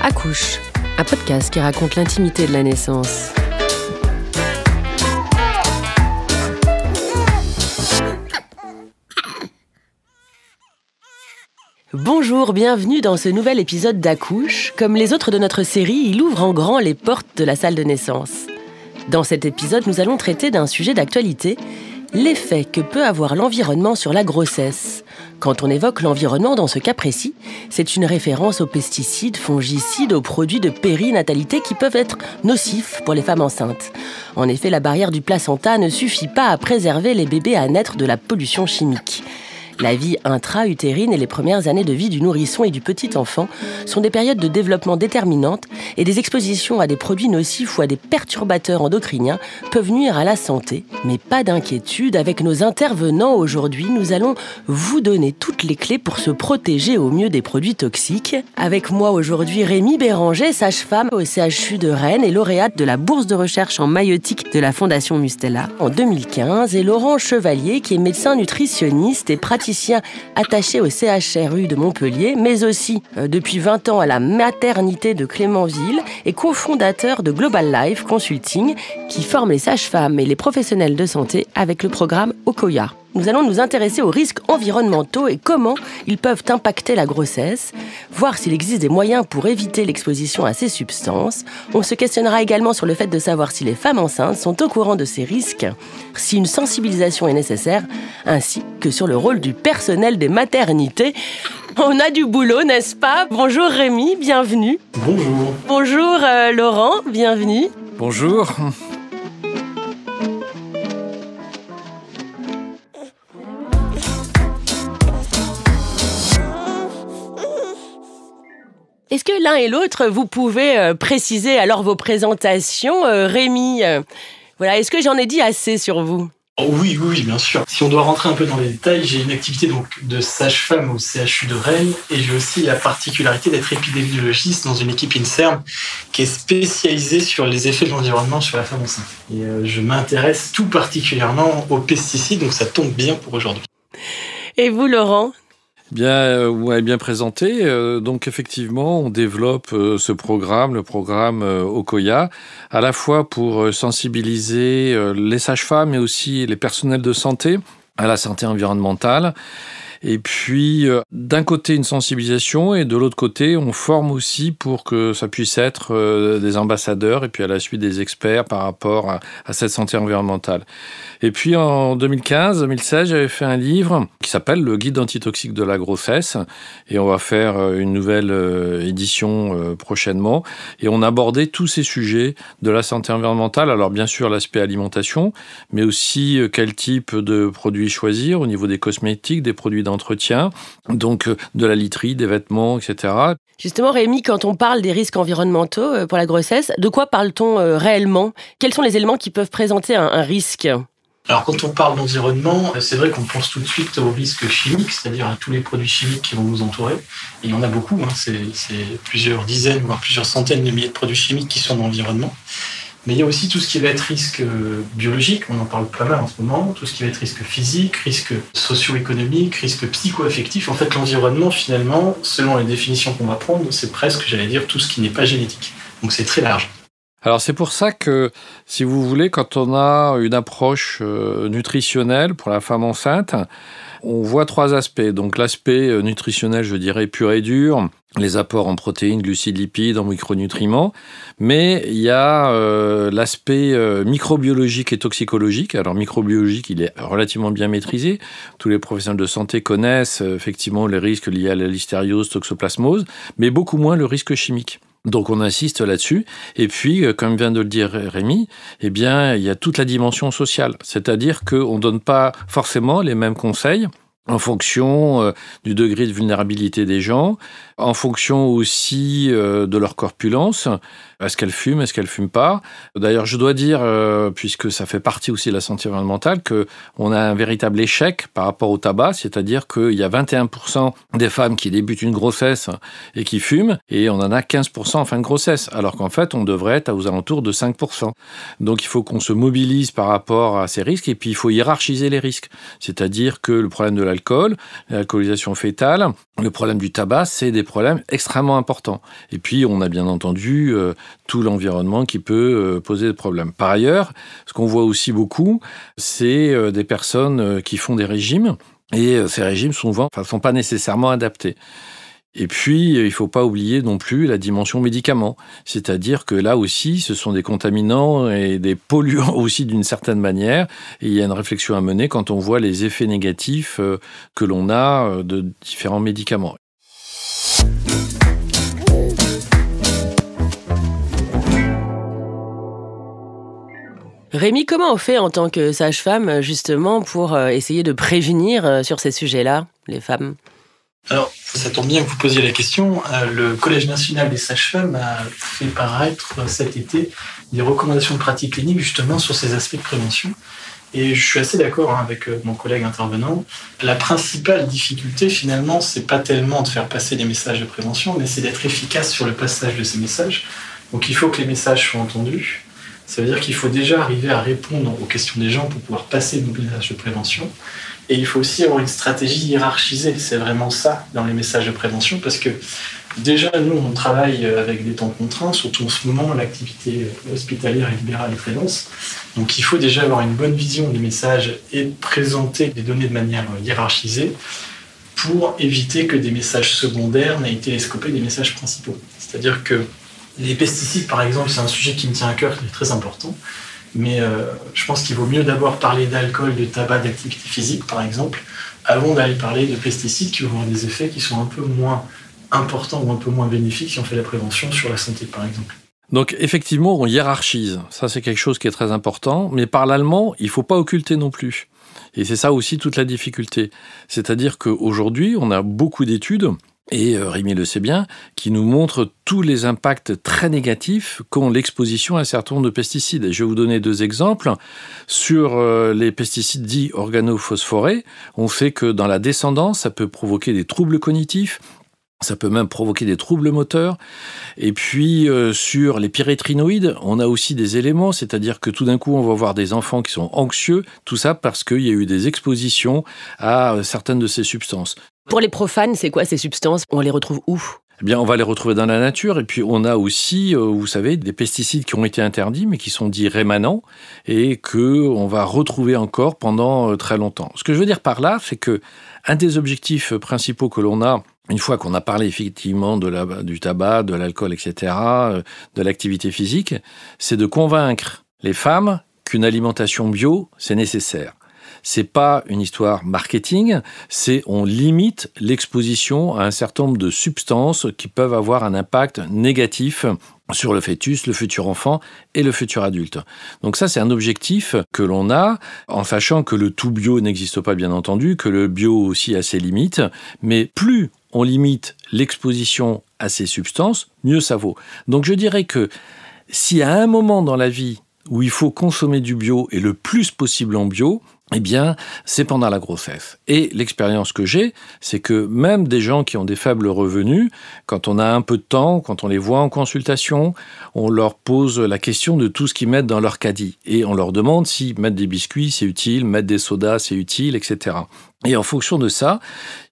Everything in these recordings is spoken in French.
Accouche, un podcast qui raconte l'intimité de la naissance. Bonjour, bienvenue dans ce nouvel épisode d'Accouche. Comme les autres de notre série, il ouvre en grand les portes de la salle de naissance. Dans cet épisode, nous allons traiter d'un sujet d'actualité, l'effet que peut avoir l'environnement sur la grossesse. Quand on évoque l'environnement dans ce cas précis, c'est une référence aux pesticides, fongicides, aux produits de périnatalité qui peuvent être nocifs pour les femmes enceintes. En effet, la barrière du placenta ne suffit pas à préserver les bébés à naître de la pollution chimique. La vie intra-utérine et les premières années de vie du nourrisson et du petit enfant sont des périodes de développement déterminantes et des expositions à des produits nocifs ou à des perturbateurs endocriniens peuvent nuire à la santé. Mais pas d'inquiétude, avec nos intervenants aujourd'hui, nous allons vous donner toutes les clés pour se protéger au mieux des produits toxiques. Avec moi aujourd'hui Rémi Béranger, sage-femme au CHU de Rennes et lauréate de la bourse de recherche en maïeutique de la Fondation Mustela en 2015, et Laurent Chevalier qui est médecin nutritionniste et praticien attaché au CHRU de Montpellier, mais aussi depuis 20 ans à la maternité de Clémenville et cofondateur de Global Life Consulting qui forme les sages-femmes et les professionnels de santé avec le programme Okoya. Nous allons nous intéresser aux risques environnementaux et comment ils peuvent impacter la grossesse, voir s'il existe des moyens pour éviter l'exposition à ces substances. On se questionnera également sur le fait de savoir si les femmes enceintes sont au courant de ces risques, si une sensibilisation est nécessaire, ainsi que sur le rôle du personnel des maternités. On a du boulot, n'est-ce pas? Bonjour Rémi, bienvenue. Bonjour. Bonjour Laurent, bienvenue. Bonjour. Est-ce que l'un et l'autre, vous pouvez préciser alors vos présentations? Rémi, voilà, est-ce que j'en ai dit assez sur vous? Oh oui, bien sûr. Si on doit rentrer un peu dans les détails, j'ai une activité donc de sage-femme au CHU de Rennes et j'ai aussi la particularité d'être épidémiologiste dans une équipe INSERM qui est spécialisée sur les effets de l'environnement sur la femme enceinte. Et je m'intéresse tout particulièrement aux pesticides, donc ça tombe bien pour aujourd'hui. Et vous, Laurent? Bien, vous m'avez bien présenté. Donc effectivement, on développe ce programme, le programme Okoya, à la fois pour sensibiliser les sages-femmes mais aussi les personnels de santé à la santé environnementale. Et puis, d'un côté, une sensibilisation, et de l'autre côté, on forme aussi pour que ça puisse être des ambassadeurs, et puis à la suite des experts par rapport à cette santé environnementale. Et puis, en 2015-2016, j'avais fait un livre qui s'appelle « Le guide antitoxique de la grossesse », et on va faire une nouvelle édition prochainement. Et on abordait tous ces sujets de la santé environnementale. Alors, bien sûr, l'aspect alimentation, mais aussi quel type de produits choisir au niveau des cosmétiques, des produits d'entretien, donc de la literie, des vêtements, etc. Justement, Rémi, quand on parle des risques environnementaux pour la grossesse, de quoi parle-t-on réellement? Quels sont les éléments qui peuvent présenter un risque? Alors quand on parle d'environnement, c'est vrai qu'on pense tout de suite aux risques chimiques, c'est-à-dire à tous les produits chimiques qui vont nous entourer. Et il y en a beaucoup, c'est plusieurs dizaines, voire plusieurs centaines de milliers de produits chimiques qui sont dans l'environnement. Mais il y a aussi tout ce qui va être risque biologique, on en parle pas mal en ce moment, tout ce qui va être risque physique, risque socio-économique, risque psycho-affectif. En fait, l'environnement, finalement, selon les définitions qu'on va prendre, c'est presque, j'allais dire, tout ce qui n'est pas génétique. Donc c'est très large. Alors c'est pour ça que, si vous voulez, quand on a une approche nutritionnelle pour la femme enceinte, on voit trois aspects. Donc l'aspect nutritionnel, je dirais, pur et dur, les apports en protéines, glucides, lipides, en micronutriments. Mais il y a l'aspect microbiologique et toxicologique. Alors microbiologique, il est relativement bien maîtrisé. Tous les professionnels de santé connaissent effectivement les risques liés à la listériose, toxoplasmose, mais beaucoup moins le risque chimique. Donc on insiste là-dessus. Et puis, comme vient de le dire Rémi, eh bien, il y a toute la dimension sociale. C'est-à-dire qu'on ne donne pas forcément les mêmes conseils en fonction du degré de vulnérabilité des gens, en fonction aussi de leur corpulence. Est-ce qu'elle fume, est-ce qu'elle fume pas? D'ailleurs, je dois dire, puisque ça fait partie aussi de la santé environnementale, qu'on a un véritable échec par rapport au tabac, c'est-à-dire qu'il y a 21% des femmes qui débutent une grossesse et qui fument, et on en a 15% en fin de grossesse, alors qu'en fait, on devrait être aux alentours de 5%. Donc, il faut qu'on se mobilise par rapport à ces risques, et puis il faut hiérarchiser les risques. C'est-à-dire que le problème de l'alcool, l'alcoolisation fœtale, le problème du tabac, c'est des problèmes extrêmement importants. Et puis, on a bien entendu tout l'environnement qui peut poser des problèmes. Par ailleurs, ce qu'on voit aussi beaucoup, c'est des personnes qui font des régimes, et ces régimes souvent ne sont pas nécessairement adaptés. Et puis, il ne faut pas oublier non plus la dimension médicaments. C'est-à-dire que là aussi, ce sont des contaminants et des polluants aussi d'une certaine manière. Et il y a une réflexion à mener quand on voit les effets négatifs que l'on a de différents médicaments. Rémi, comment on fait en tant que sage-femme, justement, pour essayer de prévenir sur ces sujets-là, les femmes ? Alors, ça tombe bien que vous posiez la question. Le Collège national des sages-femmes a fait paraître cet été des recommandations de pratique clinique justement sur ces aspects de prévention. Et je suis assez d'accord avec mon collègue intervenant. La principale difficulté, finalement, c'est pas tellement de faire passer des messages de prévention, mais c'est d'être efficace sur le passage de ces messages. Donc, il faut que les messages soient entendus. Ça veut dire qu'il faut déjà arriver à répondre aux questions des gens pour pouvoir passer nos messages de prévention. Et il faut aussi avoir une stratégie hiérarchisée. C'est vraiment ça dans les messages de prévention, parce que déjà, nous, on travaille avec des temps contraints, surtout en ce moment, l'activité hospitalière et libérale est très dense. Donc il faut déjà avoir une bonne vision du message et présenter des données de manière hiérarchisée pour éviter que des messages secondaires n'aient télescopé des messages principaux. C'est-à-dire que les pesticides, par exemple, c'est un sujet qui me tient à cœur, qui est très important. Mais je pense qu'il vaut mieux d'abord parler d'alcool, de tabac, d'activité physique, par exemple, avant d'aller parler de pesticides qui vont avoir des effets qui sont un peu moins importants ou un peu moins bénéfiques si on fait la prévention sur la santé, par exemple. Donc effectivement, on hiérarchise. Ça, c'est quelque chose qui est très important. Mais par l'allemand, il ne faut pas occulter non plus. Et c'est ça aussi toute la difficulté. C'est-à-dire qu'aujourd'hui, on a beaucoup d'études, et Rémi le sait bien, qui nous montrent tous les impacts très négatifs qu'ont l'exposition à un certain nombre de pesticides. Et je vais vous donner 2 exemples. Sur les pesticides dits organophosphorés, on sait que dans la descendance, ça peut provoquer des troubles cognitifs, ça peut même provoquer des troubles moteurs. Et puis, sur les pyrétrinoïdes, on a aussi des éléments, c'est-à-dire que tout d'un coup, on va voir des enfants qui sont anxieux, tout ça parce qu'il y a eu des expositions à certaines de ces substances. Pour les profanes, c'est quoi ces substances ? On les retrouve où ? Eh bien, on va les retrouver dans la nature. Et puis, on a aussi, vous savez, des pesticides qui ont été interdits, mais qui sont dits rémanents et qu'on va retrouver encore pendant très longtemps. Ce que je veux dire par là, c'est que un des objectifs principaux que l'on a, une fois qu'on a parlé effectivement du tabac, de l'alcool, etc., de l'activité physique, c'est de convaincre les femmes qu'une alimentation bio, c'est nécessaire. C'est pas une histoire marketing, c'est on limite l'exposition à un certain nombre de substances qui peuvent avoir un impact négatif sur le fœtus, le futur enfant et le futur adulte. Donc ça, c'est un objectif que l'on a, en sachant que le tout bio n'existe pas, bien entendu, que le bio aussi a ses limites, mais plus on limite l'exposition à ces substances, mieux ça vaut. Donc je dirais que si à un moment dans la vie où il faut consommer du bio et le plus possible en bio, eh bien, c'est pendant la grossesse. Et l'expérience que j'ai, c'est que même des gens qui ont des faibles revenus, quand on a un peu de temps, quand on les voit en consultation, on leur pose la question de tout ce qu'ils mettent dans leur caddie. Et on leur demande si mettre des biscuits, c'est utile, mettre des sodas, c'est utile, etc. Et en fonction de ça,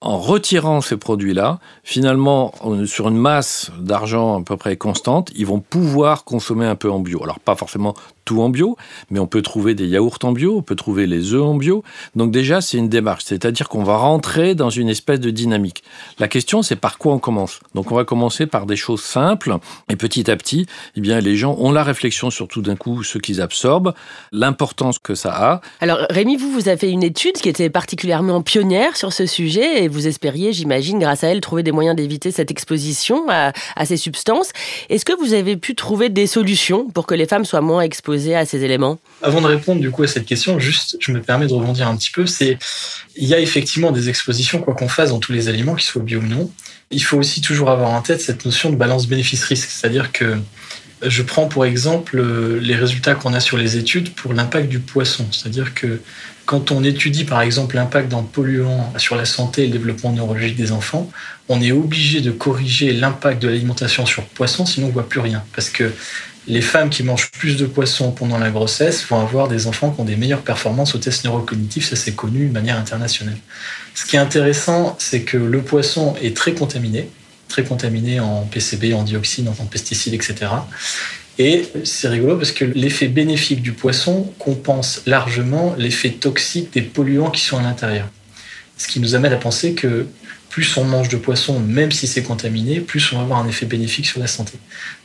en retirant ces produits-là, finalement, sur une masse d'argent à peu près constante, ils vont pouvoir consommer un peu en bio. Alors, pas forcément tout en bio, mais on peut trouver des yaourts en bio, on peut trouver les œufs en bio. Donc déjà, c'est une démarche, c'est-à-dire qu'on va rentrer dans une espèce de dynamique. La question, c'est par quoi on commence. Donc on va commencer par des choses simples, et petit à petit, eh bien, les gens ont la réflexion sur tout d'un coup ce qu'ils absorbent, l'importance que ça a. Alors Rémi, vous avez une étude qui était particulièrement vraiment pionnière sur ce sujet et vous espériez, j'imagine, grâce à elle, trouver des moyens d'éviter cette exposition à ces substances. Est-ce que vous avez pu trouver des solutions pour que les femmes soient moins exposées à ces éléments ? Avant de répondre du coup à cette question, juste, je me permets de rebondir un petit peu. Il y a effectivement des expositions, quoi qu'on fasse, dans tous les aliments, qu'ils soient bio ou non. Il faut aussi toujours avoir en tête cette notion de balance bénéfice-risque. C'est-à-dire que je prends pour exemple les résultats qu'on a sur les études pour l'impact du poisson. C'est-à-dire que quand on étudie par exemple l'impact d'un polluant sur la santé et le développement neurologique des enfants, on est obligé de corriger l'impact de l'alimentation sur le poisson, sinon on ne voit plus rien. Parce que les femmes qui mangent plus de poissons pendant la grossesse vont avoir des enfants qui ont des meilleures performances aux tests neurocognitifs, ça c'est connu de manière internationale. Ce qui est intéressant, c'est que le poisson est très contaminé en PCB, en dioxines, en pesticides, etc. Et c'est rigolo parce que l'effet bénéfique du poisson compense largement l'effet toxique des polluants qui sont à l'intérieur. Ce qui nous amène à penser que plus on mange de poisson, même si c'est contaminé, plus on va avoir un effet bénéfique sur la santé.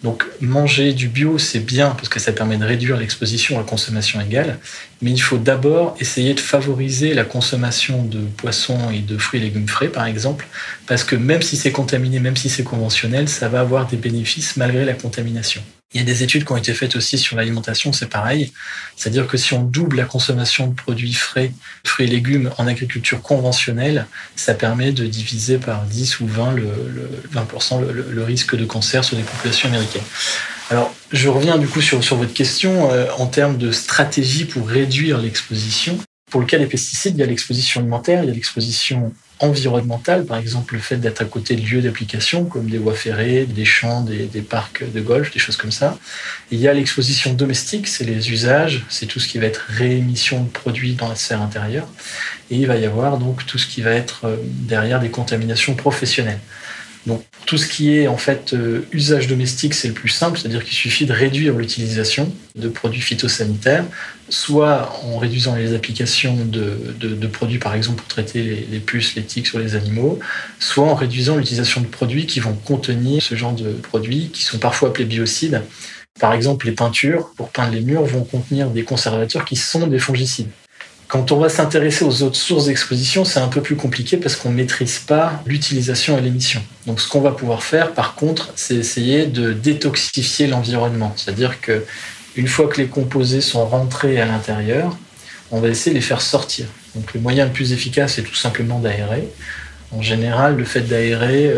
Donc manger du bio, c'est bien parce que ça permet de réduire l'exposition à la consommation égale, mais il faut d'abord essayer de favoriser la consommation de poissons et de fruits et légumes frais, par exemple, parce que même si c'est contaminé, même si c'est conventionnel, ça va avoir des bénéfices malgré la contamination. Il y a des études qui ont été faites aussi sur l'alimentation, c'est pareil. C'est-à-dire que si on double la consommation de produits frais, fruits et légumes en agriculture conventionnelle, ça permet de diviser par 10 ou 20% le risque de cancer sur les populations américaines. Alors, je reviens du coup sur votre question en termes de stratégie pour réduire l'exposition. Pour le cas des pesticides, il y a l'exposition alimentaire, il y a l'exposition environnementale, par exemple le fait d'être à côté de lieux d'application comme des voies ferrées, des champs, des parcs de golf, des choses comme ça. Il y a l'exposition domestique, c'est les usages, c'est tout ce qui va être réémission de produits dans la sphère intérieure. Et il va y avoir donc tout ce qui va être derrière des contaminations professionnelles. Donc tout ce qui est en fait usage domestique, c'est le plus simple, c'est-à-dire qu'il suffit de réduire l'utilisation de produits phytosanitaires, soit en réduisant les applications de produits par exemple pour traiter les puces, les tiques sur les animaux, soit en réduisant l'utilisation de produits qui vont contenir ce genre de produits qui sont parfois appelés biocides. Par exemple, les peintures pour peindre les murs vont contenir des conservateurs qui sont des fongicides. Quand on va s'intéresser aux autres sources d'exposition, c'est un peu plus compliqué parce qu'on ne maîtrise pas l'utilisation et l'émission. Donc ce qu'on va pouvoir faire, par contre, c'est essayer de détoxifier l'environnement. C'est-à-dire qu'une fois que les composés sont rentrés à l'intérieur, on va essayer de les faire sortir. Donc le moyen le plus efficace, c'est tout simplement d'aérer. En général, le fait d'aérer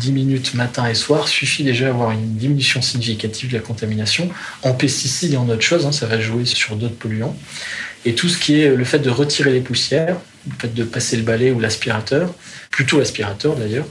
10 minutes matin et soir suffit déjà à avoir une diminution significative de la contamination. En pesticides et en autre chose, ça va jouer sur d'autres polluants. Et tout ce qui est le fait de retirer les poussières, le fait de passer le balai ou l'aspirateur, plutôt l'aspirateur d'ailleurs,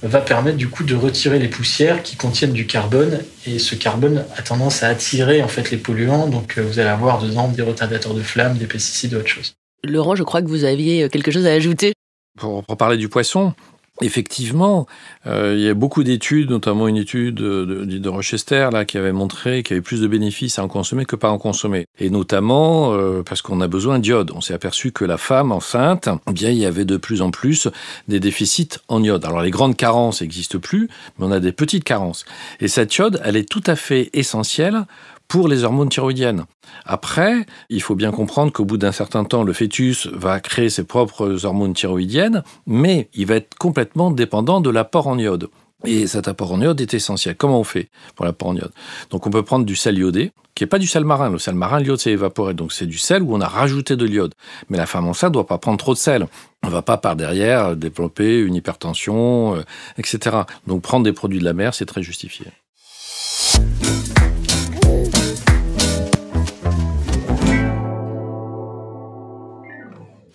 va permettre du coup de retirer les poussières qui contiennent du carbone. Et ce carbone a tendance à attirer en fait les polluants. Donc vous allez avoir dedans des retardateurs de flammes, des pesticides et autre chose. Laurent, je crois que vous aviez quelque chose à ajouter. Pour parler du poisson, effectivement, il y a beaucoup d'études, notamment une étude de Rochester là, qui avait montré qu'il y avait plus de bénéfices à en consommer que pas en consommer. Et notamment parce qu'on a besoin d'iode. On s'est aperçu que la femme enceinte, eh bien, il y avait de plus en plus des déficits en iode. Alors les grandes carences n'existent plus, mais on a des petites carences. Et cette iode, elle est tout à fait essentielle pour les hormones thyroïdiennes. Après, il faut bien comprendre qu'au bout d'un certain temps, le fœtus va créer ses propres hormones thyroïdiennes, mais il va être complètement dépendant de l'apport en iode. Et cet apport en iode est essentiel. Comment on fait pour l'apport en iode ? Donc on peut prendre du sel iodé, qui n'est pas du sel marin. Le sel marin, l'iode s'est évaporé. Donc c'est du sel où on a rajouté de l'iode. Mais la femme enceinte ne doit pas prendre trop de sel. On ne va pas par derrière développer une hypertension, etc. Donc prendre des produits de la mer, c'est très justifié.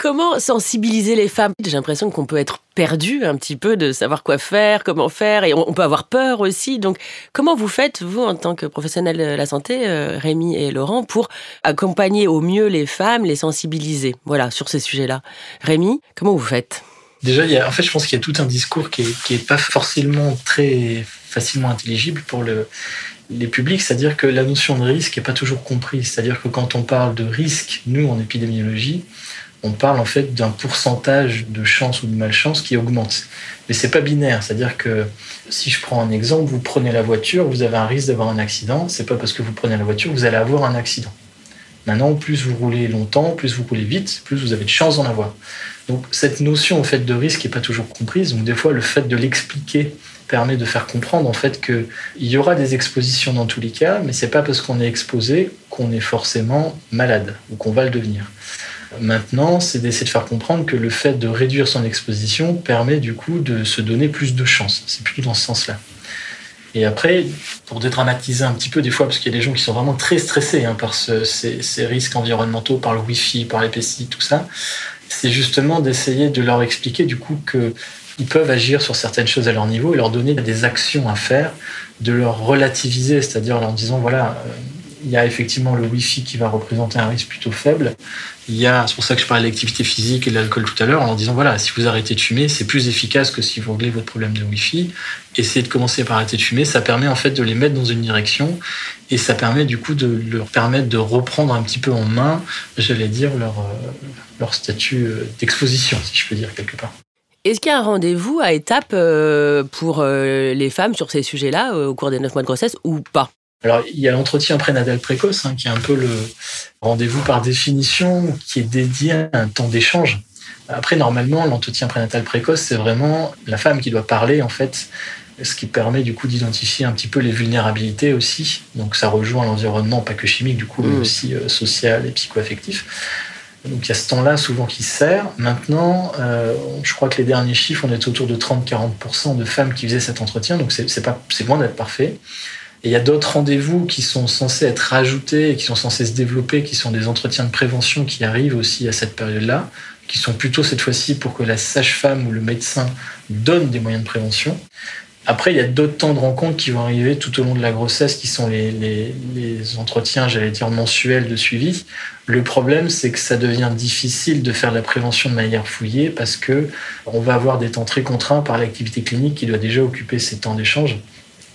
Comment sensibiliser les femmes ? J'ai l'impression qu'on peut être perdu un petit peu de savoir quoi faire, comment faire, et on peut avoir peur aussi. Donc, comment vous faites, vous, en tant que professionnels de la santé, Rémi et Laurent, pour accompagner au mieux les femmes, les sensibiliser, voilà, sur ces sujets-là ? Rémi, comment vous faites ? Déjà, je pense qu'il y a tout un discours qui est pas forcément très facilement intelligible pour les publics, c'est-à-dire que la notion de risque n'est pas toujours comprise. C'est-à-dire que quand on parle de risque, nous, en épidémiologie, on parle en fait d'un pourcentage de chance ou de malchance qui augmente. Mais c'est pas binaire, c'est-à-dire que si je prends un exemple, vous prenez la voiture, vous avez un risque d'avoir un accident, c'est pas parce que vous prenez la voiture que vous allez avoir un accident. Maintenant, plus vous roulez longtemps, plus vous roulez vite, plus vous avez de chances d'en avoir. Donc cette notion en fait de risque n'est pas toujours comprise. Donc des fois, le fait de l'expliquer permet de faire comprendre en fait qu'il y aura des expositions dans tous les cas, mais c'est pas parce qu'on est exposé qu'on est forcément malade ou qu'on va le devenir. Maintenant, c'est d'essayer de faire comprendre que le fait de réduire son exposition permet du coup de se donner plus de chances. C'est plutôt dans ce sens-là. Et après, pour dédramatiser un petit peu des fois, parce qu'il y a des gens qui sont vraiment très stressés par ces risques environnementaux, par le Wi-Fi, par les pesticides, tout ça, c'est justement d'essayer de leur expliquer du coup qu'ils peuvent agir sur certaines choses à leur niveau et leur donner des actions à faire, de leur relativiser, c'est-à-dire en leur disant, voilà, il y a effectivement le Wi-Fi qui va représenter un risque plutôt faible. C'est pour ça que je parlais de l'activité physique et de l'alcool tout à l'heure, en leur disant, voilà, si vous arrêtez de fumer, c'est plus efficace que si vous réglez votre problème de Wi-Fi. Essayez de commencer par arrêter de fumer, ça permet en fait de les mettre dans une direction et ça permet du coup de leur permettre de reprendre un petit peu en main, j'allais dire, leur statut d'exposition, si je peux dire quelque part. Est-ce qu'il y a un rendez-vous à étapes pour les femmes sur ces sujets-là au cours des 9 mois de grossesse ou pas ? Alors, il y a l'entretien prénatal précoce, qui est un peu le rendez-vous par définition, qui est dédié à un temps d'échange. Après, normalement, l'entretien prénatal précoce, c'est vraiment la femme qui doit parler, en fait, ce qui permet, du coup, d'identifier un petit peu les vulnérabilités aussi. Donc, ça rejoint l'environnement, pas que chimique, du coup, mais aussi social et psycho-affectif. Donc, il y a ce temps-là, souvent, qui sert. Maintenant, je crois que les derniers chiffres, on est autour de 30-40% de femmes qui faisaient cet entretien, donc c'est loin d'être parfait. Et il y a d'autres rendez-vous qui sont censés être rajoutés et qui sont censés se développer, qui sont des entretiens de prévention qui arrivent aussi à cette période-là, qui sont plutôt cette fois-ci pour que la sage-femme ou le médecin donne des moyens de prévention. Après, il y a d'autres temps de rencontre qui vont arriver tout au long de la grossesse, qui sont les entretiens, j'allais dire, mensuels de suivi. Le problème, c'est que ça devient difficile de faire de la prévention de manière fouillée parce que on va avoir des temps très contraints par l'activité clinique qui doit déjà occuper ces temps d'échange.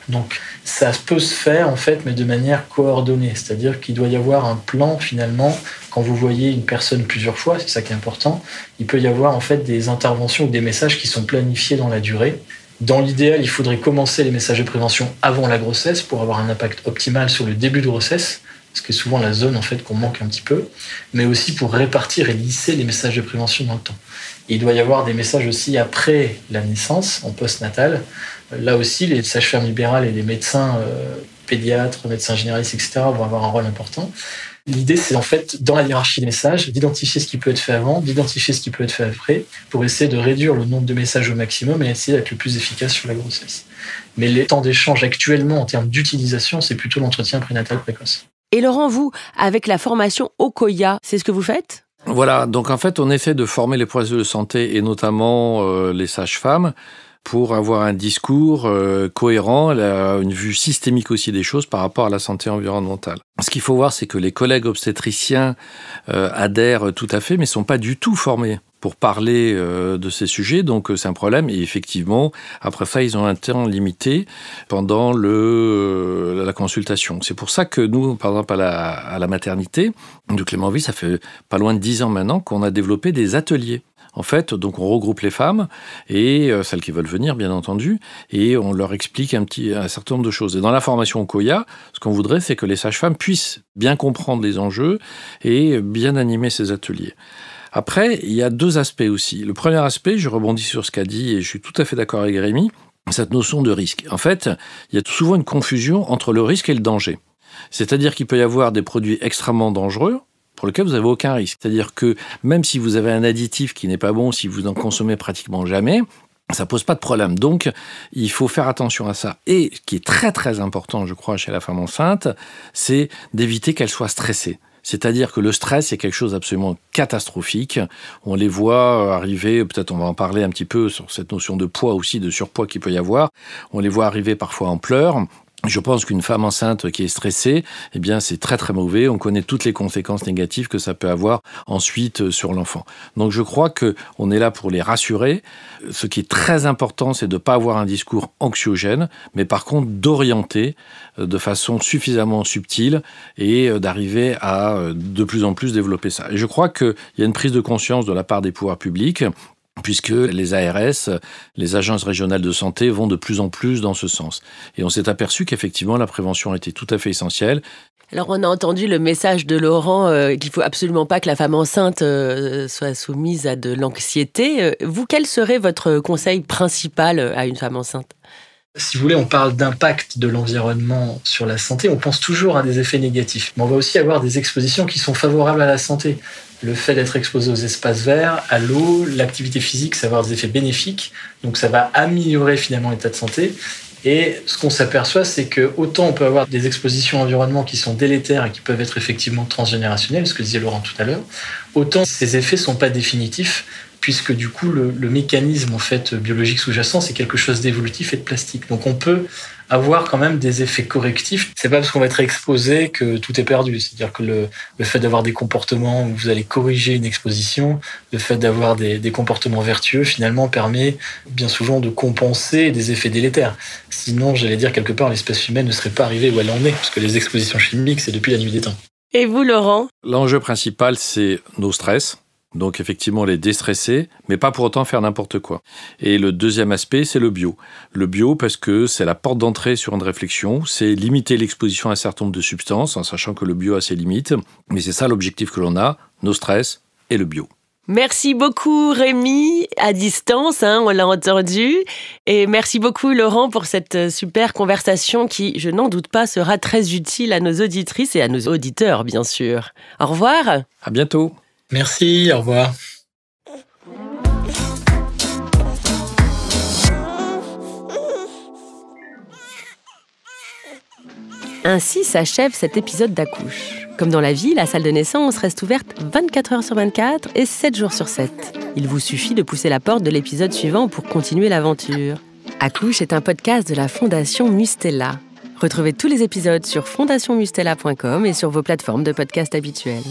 Donc, ça peut se faire, en fait, mais de manière coordonnée. C'est-à-dire qu'il doit y avoir un plan, finalement, quand vous voyez une personne plusieurs fois, c'est ça qui est important. Il peut y avoir, en fait, des interventions ou des messages qui sont planifiés dans la durée. Dans l'idéal, il faudrait commencer les messages de prévention avant la grossesse pour avoir un impact optimal sur le début de grossesse, ce qui est souvent la zone, en fait, qu'on manque un petit peu, mais aussi pour répartir et lisser les messages de prévention dans le temps. Et il doit y avoir des messages aussi après la naissance, en post-natal. Là aussi, les sages-femmes libérales et les médecins pédiatres, médecins généralistes, etc. vont avoir un rôle important. L'idée, c'est en fait, dans la hiérarchie des messages, d'identifier ce qui peut être fait avant, d'identifier ce qui peut être fait après, pour essayer de réduire le nombre de messages au maximum et essayer d'être le plus efficace sur la grossesse. Mais les temps d'échange actuellement, en termes d'utilisation, c'est plutôt l'entretien prénatal précoce. Et Laurent, vous, avec la formation Okoya, c'est ce que vous faites ? Voilà, donc en fait, on essaie de former les professionnels de santé et notamment les sages-femmes pour avoir un discours cohérent, une vue systémique aussi des choses par rapport à la santé environnementale. Ce qu'il faut voir, c'est que les collègues obstétriciens adhèrent tout à fait, mais ne sont pas du tout formés pour parler de ces sujets, donc c'est un problème. Et effectivement, après ça, ils ont un temps limité pendant la consultation. C'est pour ça que nous, par exemple, à la maternité de Clémenville, ça fait pas loin de 10 ans maintenant qu'on a développé des ateliers. En fait, donc on regroupe les femmes et celles qui veulent venir, bien entendu, et on leur explique un certain nombre de choses. Et dans la formation Okoya, ce qu'on voudrait, c'est que les sages-femmes puissent bien comprendre les enjeux et bien animer ces ateliers. Après, il y a 2 aspects aussi. Le premier aspect, je rebondis sur ce qu'a dit et je suis tout à fait d'accord avec Rémi, cette notion de risque. En fait, il y a souvent une confusion entre le risque et le danger. C'est-à-dire qu'il peut y avoir des produits extrêmement dangereux pour lesquels vous n'avez aucun risque. C'est-à-dire que même si vous avez un additif qui n'est pas bon, si vous n'en consommez pratiquement jamais, ça ne pose pas de problème. Donc, il faut faire attention à ça. Et ce qui est très très important, je crois, chez la femme enceinte, c'est d'éviter qu'elle soit stressée. C'est-à-dire que le stress est quelque chose d'absolument catastrophique. On les voit arriver, peut-être on va en parler un petit peu sur cette notion de poids aussi, de surpoids qu'il peut y avoir. On les voit arriver parfois en pleurs. Je pense qu'une femme enceinte qui est stressée, eh bien, c'est très très mauvais. On connaît toutes les conséquences négatives que ça peut avoir ensuite sur l'enfant. Donc, je crois qu'on est là pour les rassurer. Ce qui est très important, c'est de ne pas avoir un discours anxiogène, mais par contre d'orienter de façon suffisamment subtile et d'arriver à de plus en plus développer ça. Et je crois qu'il y a une prise de conscience de la part des pouvoirs publics puisque les ARS, les agences régionales de santé, vont de plus en plus dans ce sens. Et on s'est aperçu qu'effectivement, la prévention était tout à fait essentielle. Alors, on a entendu le message de Laurent qu'il ne faut absolument pas que la femme enceinte soit soumise à de l'anxiété. Vous, quel serait votre conseil principal à une femme enceinte ? Si vous voulez, on parle d'impact de l'environnement sur la santé, on pense toujours à des effets négatifs. Mais on va aussi avoir des expositions qui sont favorables à la santé. Le fait d'être exposé aux espaces verts, à l'eau, l'activité physique, ça va avoir des effets bénéfiques. Donc ça va améliorer finalement l'état de santé. Et ce qu'on s'aperçoit, c'est que autant on peut avoir des expositions à l'environnement qui sont délétères et qui peuvent être effectivement transgénérationnelles, ce que disait Laurent tout à l'heure, autant ces effets ne sont pas définitifs, puisque du coup, le mécanisme en fait biologique sous-jacent, c'est quelque chose d'évolutif et de plastique. Donc on peut avoir quand même des effets correctifs. C'est pas parce qu'on va être exposé que tout est perdu. C'est-à-dire que le fait d'avoir des comportements où vous allez corriger une exposition, le fait d'avoir des comportements vertueux, finalement, permet bien souvent de compenser des effets délétères. Sinon, j'allais dire, quelque part, l'espèce humaine ne serait pas arrivée où elle en est, parce que les expositions chimiques, c'est depuis la nuit des temps. Et vous, Laurent ? L'enjeu principal, c'est nos stress. Donc effectivement, les déstresser, mais pas pour autant faire n'importe quoi. Et le deuxième aspect, c'est le bio. Le bio parce que c'est la porte d'entrée sur une réflexion, c'est limiter l'exposition à un certain nombre de substances, en sachant que le bio a ses limites. Mais c'est ça l'objectif que l'on a, nos stress et le bio. Merci beaucoup Rémi, à distance, on l'a entendu. Et merci beaucoup Laurent pour cette super conversation qui, je n'en doute pas, sera très utile à nos auditrices et à nos auditeurs, bien sûr. Au revoir. À bientôt. Merci, au revoir. Ainsi s'achève cet épisode d'Accouche. Comme dans la vie, la salle de naissance reste ouverte 24 heures sur 24 et 7 jours sur 7. Il vous suffit de pousser la porte de l'épisode suivant pour continuer l'aventure. Accouche est un podcast de la Fondation Mustela. Retrouvez tous les épisodes sur fondationmustela.com et sur vos plateformes de podcast habituelles.